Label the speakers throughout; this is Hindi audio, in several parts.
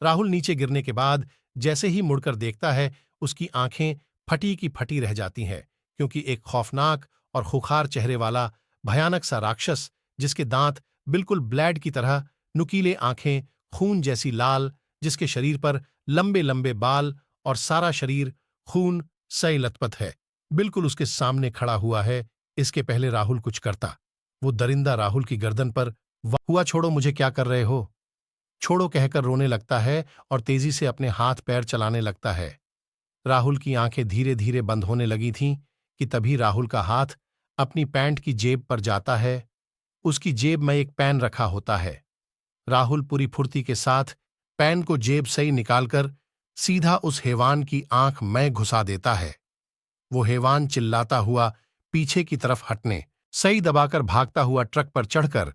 Speaker 1: राहुल नीचे गिरने के बाद जैसे ही मुड़कर देखता है, उसकी आंखें फटी की फटी रह जाती हैं, क्योंकि एक खौफनाक और खुखार चेहरे वाला भयानक सा राक्षस, जिसके दांत बिल्कुल ब्लेड की तरह, नुकीले आंखें खून जैसी लाल, जिसके शरीर पर लंबे लंबे बाल और सारा शरीर खून से लथपथ है, बिल्कुल उसके सामने खड़ा हुआ है। इसके पहले राहुल कुछ करता, वो दरिंदा राहुल की गर्दन पर हुआ, छोड़ो, मुझे क्या कर रहे हो, छोड़ो कहकर रोने लगता है और तेजी से अपने हाथ पैर चलाने लगता है। राहुल की आंखें धीरे धीरे बंद होने लगी थीं कि तभी राहुल का हाथ अपनी पैंट की जेब पर जाता है। उसकी जेब में एक पेन रखा होता है। राहुल पूरी फुर्ती के साथ पेन को जेब से ही निकालकर सीधा उस हैवान की आंख में घुसा देता है। वो हैवान चिल्लाता हुआ पीछे की तरफ हटने, सही दबाकर भागता हुआ ट्रक पर चढ़कर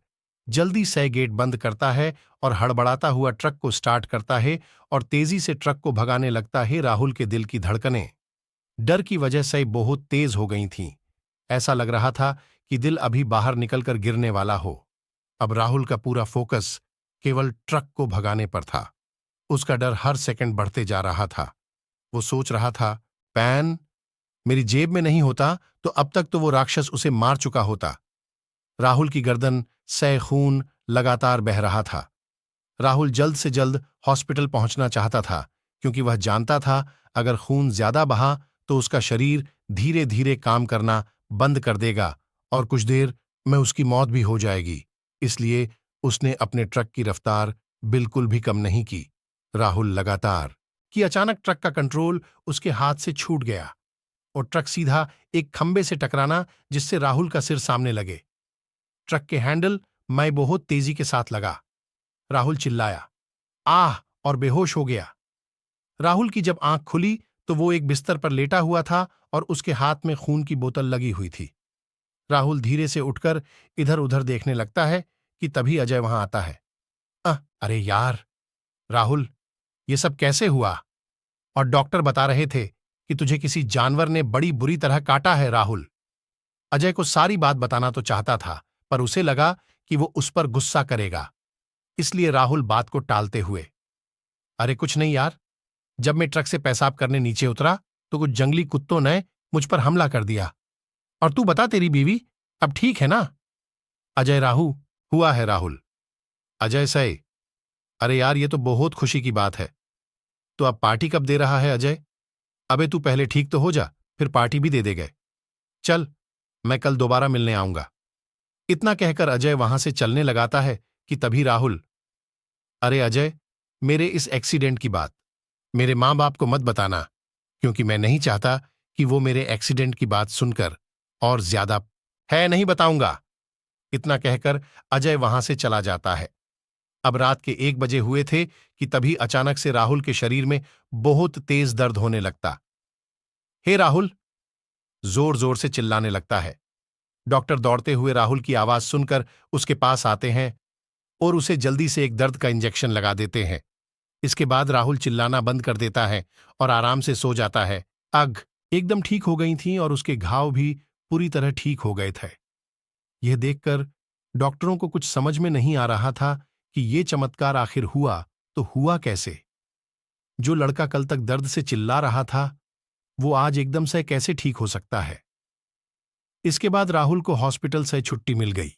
Speaker 1: जल्दी से गेट बंद करता है और हड़बड़ाता हुआ ट्रक को स्टार्ट करता है और तेजी से ट्रक को भगाने लगता है। राहुल के दिल की धड़कनें डर की वजह से बहुत तेज हो गई थीं। ऐसा लग रहा था कि दिल अभी बाहर निकलकर गिरने वाला हो। अब राहुल का पूरा फोकस केवल ट्रक को भगाने पर था। उसका डर हर सेकंड बढ़ते जा रहा था। वो सोच रहा था, पैन मेरी जेब में नहीं होता तो अब तक तो वो राक्षस उसे मार चुका होता। राहुल की गर्दन से खून लगातार बह रहा था। राहुल जल्द से जल्द हॉस्पिटल पहुंचना चाहता था, क्योंकि वह जानता था अगर खून ज्यादा बहा तो उसका शरीर धीरे धीरे काम करना बंद कर देगा और कुछ देर में उसकी मौत भी हो जाएगी। इसलिए उसने अपने ट्रक की रफ्तार बिल्कुल भी कम नहीं की। राहुल लगातार कि अचानक ट्रक का कंट्रोल उसके हाथ से छूट गया और ट्रक सीधा एक खंबे से टकराना, जिससे राहुल का सिर सामने लगे। ट्रक के हैंडल में बहुत तेजी के साथ लगा। राहुल चिल्लाया, आह, और बेहोश हो गया। राहुल की जब आंख खुली तो वो एक बिस्तर पर लेटा हुआ था और उसके हाथ में खून की बोतल लगी हुई थी। राहुल धीरे से उठकर इधर उधर देखने लगता है कि तभी अजय वहां आता है। अरे यार राहुल, ये सब कैसे हुआ? और डॉक्टर बता रहे थे कि तुझे किसी जानवर ने बड़ी बुरी तरह काटा है। राहुल अजय को सारी बात बताना तो चाहता था, पर उसे लगा कि वो उस पर गुस्सा करेगा, इसलिए राहुल बात को टालते हुए, अरे कुछ नहीं यार, जब मैं ट्रक से पेशाब करने नीचे उतरा तो कुछ जंगली कुत्तों ने मुझ पर हमला कर दिया। और तू बता, तेरी बीवी अब ठीक है ना? अजय राहु हुआ है राहुल। अजय से, अरे यार ये तो बहुत खुशी की बात है। तो अब पार्टी कब दे रहा है अजय? अबे तू पहले ठीक तो हो जा, फिर पार्टी भी दे देगे। चल, मैं कल दोबारा मिलने आऊंगा। इतना कहकर अजय वहां से चलने लगाता है कि तभी राहुल, अरे अजय, मेरे इस एक्सीडेंट की बात मेरे मां बाप को मत बताना, क्योंकि मैं नहीं चाहता कि वो मेरे एक्सीडेंट की बात सुनकर और ज्यादा, है नहीं बताऊंगा। इतना कहकर अजय वहां से चला जाता है। अब रात के 1 बजे हुए थे कि तभी अचानक से राहुल के शरीर में बहुत तेज दर्द होने लगता। हे राहुल, जोर जोर से चिल्लाने लगता है। डॉक्टर दौड़ते हुए राहुल की आवाज सुनकर उसके पास आते हैं और उसे जल्दी से एक दर्द का इंजेक्शन लगा देते हैं। इसके बाद राहुल चिल्लाना बंद कर देता है और आराम से सो जाता है। अग एकदम ठीक हो गई थीं और उसके घाव भी पूरी तरह ठीक हो गए थे। यह देखकर डॉक्टरों को कुछ समझ में नहीं आ रहा था कि ये चमत्कार आखिर हुआ तो हुआ कैसे। जो लड़का कल तक दर्द से चिल्ला रहा था, वो आज एकदम से कैसे ठीक हो सकता है। इसके बाद राहुल को हॉस्पिटल से छुट्टी मिल गई।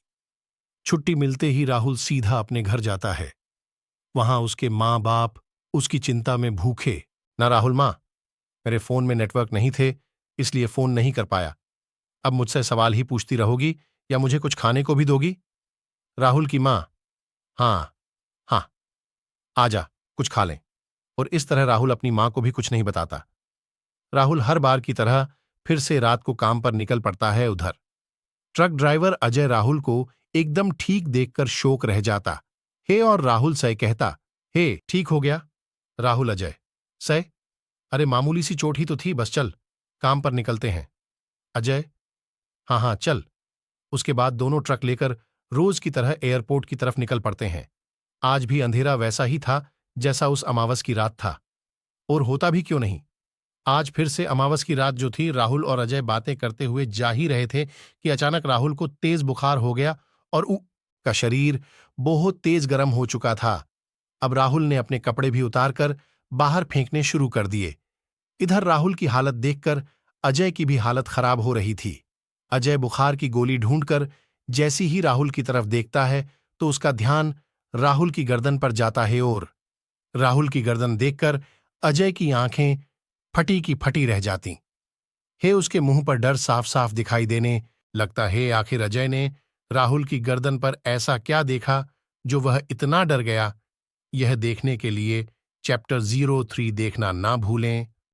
Speaker 1: छुट्टी मिलते ही राहुल सीधा अपने घर जाता है। वहां उसके माँ बाप उसकी चिंता में भूखे। ना राहुल माँ, मेरे फोन में नेटवर्क नहीं थे, इसलिए फोन नहीं कर पाया। अब मुझसे सवाल ही पूछती रहोगी या मुझे कुछ खाने को भी दोगी? राहुल की माँ, हाँ हाँ, आजा, कुछ खा लें। और इस तरह राहुल अपनी माँ को भी कुछ नहीं बताता। राहुल हर बार की तरह फिर से रात को काम पर निकल पड़ता है। उधर ट्रक ड्राइवर अजय राहुल को एकदम ठीक देखकर शोक रह जाता। हे और राहुल से कहता, हे ठीक हो गया? राहुल अजय से, अरे मामूली सी चोट ही तो थी, बस चल काम पर निकलते हैं। अजय, हाँ हाँ चल। उसके बाद दोनों ट्रक लेकर रोज की तरह एयरपोर्ट की तरफ निकल पड़ते हैं। आज भी अंधेरा वैसा ही था जैसा उस अमावस की रात था, और होता भी क्यों नहीं। आज फिर से अमावस की रात जो थी, राहुल और अजय बातें करते हुए जा ही रहे थे कि अचानक राहुल को तेज बुखार हो गया और का शरीर बहुत तेज गर्म हो चुका था। अब राहुल ने अपने कपड़े भी उतारकर बाहर फेंकने शुरू कर दिए। इधर राहुल की हालत देखकर अजय की भी हालत खराब हो रही थी। अजय बुखार की गोली ढूंढकर जैसी ही राहुल की तरफ देखता है तो उसका ध्यान राहुल की गर्दन पर जाता है और राहुल की गर्दन देखकर अजय की आंखें फटी की फटी रह जाती है। उसके मुंह पर डर साफ साफ दिखाई देने लगता है। आखिर अजय ने राहुल की गर्दन पर ऐसा क्या देखा जो वह इतना डर गया। यह देखने के लिए चैप्टर 03 देखना ना भूलें।